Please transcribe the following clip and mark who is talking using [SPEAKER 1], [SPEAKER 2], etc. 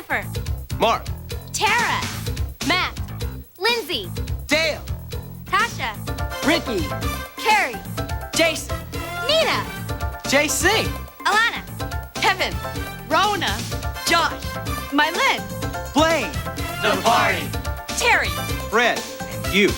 [SPEAKER 1] Jennifer,
[SPEAKER 2] Mark,
[SPEAKER 1] Tara, Matt, Lindsay,
[SPEAKER 2] Dale,
[SPEAKER 1] Tasha,
[SPEAKER 2] Ricky,
[SPEAKER 1] Carrie,
[SPEAKER 2] Jason,
[SPEAKER 1] Nina,
[SPEAKER 2] JC,
[SPEAKER 1] Alana, Kevin, Rona, Josh, Mylin,
[SPEAKER 2] Blaine,
[SPEAKER 3] The party.
[SPEAKER 1] Terry.
[SPEAKER 2] Fred, and you.